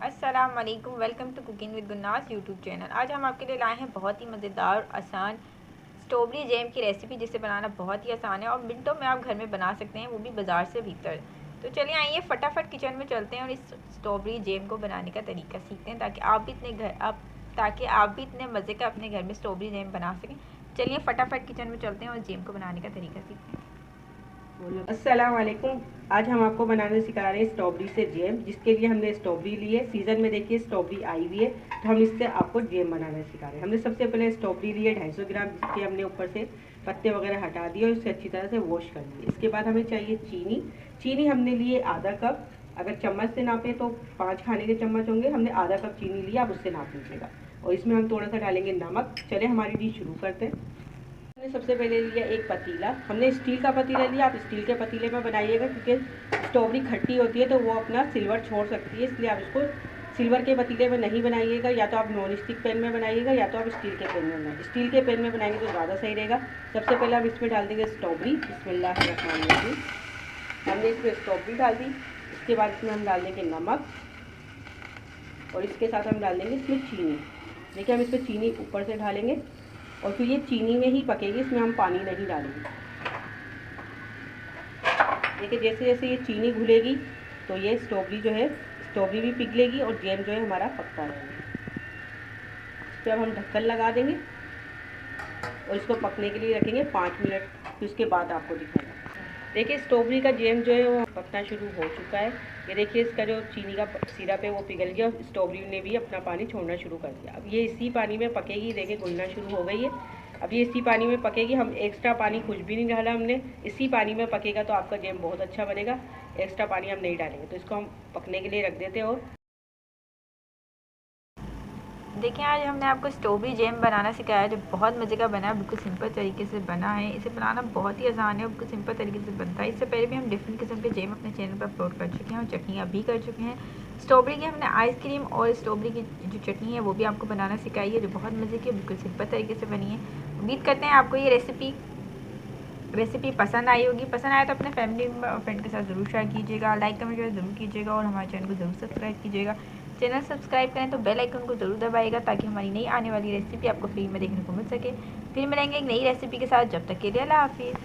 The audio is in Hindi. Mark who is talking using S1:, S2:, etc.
S1: अस्सलाम वालेकुम, welcome to cooking with Gunnas YouTube channel. आज हम आपके लिए लाए हैं बहुत ही मज़ेदार और आसान स्ट्रॉबेरी जैम की रेसिपी, जिसे बनाना बहुत ही आसान है और मिनटों में आप घर में बना सकते हैं, वो भी बाज़ार से भीतर। तो चलिए आइए फटाफट किचन में चलते हैं और इस स्ट्रॉबेरी जैम को बनाने का तरीका सीखते हैं, ताकि आप भी इतने मज़े का अपने घर में स्ट्रॉबेरी जैम बना सकें। चलिए फटाफट किचन में चलते हैं और जैम को बनाने का तरीका सीखते हैं।
S2: अस्सलाम वालेकुम। आज हम आपको बनाने सिखा रहे हैं स्ट्रॉबेरी से जैम, जिसके लिए हमने स्ट्रॉबेरी ली है। सीज़न में देखिए स्ट्रॉबेरी आई हुई है, तो हम इससे आपको जैम बनाना सिखा रहे हैं। हमने सबसे पहले स्ट्रॉबेरी ली है 250 ग्राम, जिसके हमने ऊपर से पत्ते वगैरह हटा दिए और इसे अच्छी तरह से वॉश कर दिए। इसके बाद हमें चाहिए चीनी हमने लिए आधा कप। अगर चम्मच से नापें तो 5 खाने के चम्मच होंगे, हमने आधा कप चीनी लिया, आप उससे नाप लीजिएगा। और इसमें हम थोड़ा सा डालेंगे नमक। चले हमारी डिश शुरू करते हैं। हमने सबसे पहले लिया एक पतीला। हमने स्टील का पतीला लिया, आप स्टील के पतीले में बनाइएगा, क्योंकि स्ट्रॉबेरी खट्टी होती है तो वो अपना सिल्वर छोड़ सकती है, इसलिए आप इसको सिल्वर के पतीले में नहीं बनाइएगा। या तो आप नॉन स्टिक पैन में बनाइएगा या तो आप स्टील के पैन में बनाइए। स्टील के पैन में बनाएंगे तो ज़्यादा सही रहेगा। सबसे पहले हम इसमें डाल देंगे स्ट्रॉबेरी। बिस्मिल्लाहिर्रहमानिर्रहीम। हमने इसमें स्ट्रॉबेरी डाल दी। इसके बाद इसमें हम डाल देंगे नमक और इसके साथ हम डाल देंगे इसमें चीनी। देखिए हम इसमें चीनी ऊपर से डालेंगे और फिर ये चीनी में ही पकेगी, इसमें हम पानी नहीं डालेंगे। देखिए जैसे जैसे ये चीनी घुलेगी तो ये स्ट्रॉबेरी भी पिघलेगी और जैम जो है हमारा पकता रहेगा। इस पर अब हम ढक्कन लगा देंगे और इसको पकने के लिए रखेंगे 5 मिनट। फिर उसके बाद आपको दिखाएंगे। देखिए स्ट्रॉबेरी का जैम जो है वो पकना शुरू हो चुका है। ये देखिए इसका जो चीनी का सिरप है वो पिघल गया और स्ट्रॉबेरी ने भी अपना पानी छोड़ना शुरू कर दिया। अब ये इसी पानी में पकेगी। देखिए घुलना शुरू हो गई है। अब ये इसी पानी में पकेगी। हम एक्स्ट्रा पानी कुछ भी नहीं डाला हमने, इसी पानी में पकेगा तो आपका जैम बहुत अच्छा बनेगा। एक्स्ट्रा पानी हम नहीं डालेंगे। तो इसको हम पकने के लिए रख देते हैं। और
S1: देखिए आज हमने आपको स्ट्रॉबेरी जैम बनाना सिखाया, जो बहुत मज़े का बना है, बिल्कुल सिंपल तरीके से बना है। इसे बनाना बहुत ही आसान है और बिल्कुल सिंपल तरीके से बनता है। इससे पहले भी हम डिफरेंट किस्म के जैम अपने चैनल पर अपलोड कर चुके हैं और चटनियाँ भी कर चुके हैं। स्ट्रॉबेरी की हमने आइसक्रीम और स्ट्रॉबेरी की जो चटनी है वो भी आपको बनाना सिखाई है, जो बहुत मज़े की बिल्कुल सिंपल तरीके से बनी है। उम्मीद करते हैं आपको ये रेसिपी पसंद आई होगी। पसंद आए तो अपने फैमिली और फ्रेंड के साथ ज़रूर शेयर कीजिएगा, लाइक कमेंट ज़रूर कीजिएगा और हमारे चैनल को ज़रूर सब्सक्राइब कीजिएगा। चैनल सब्सक्राइब करें तो बेल आइकन को ज़रूर दबाइएगा, ताकि हमारी नई आने वाली रेसिपी आपको फ्री में देखने को मिल सके। फिर मिलेंगे एक नई रेसिपी के साथ, जब तक के लिए अल्लाह हाफिज़।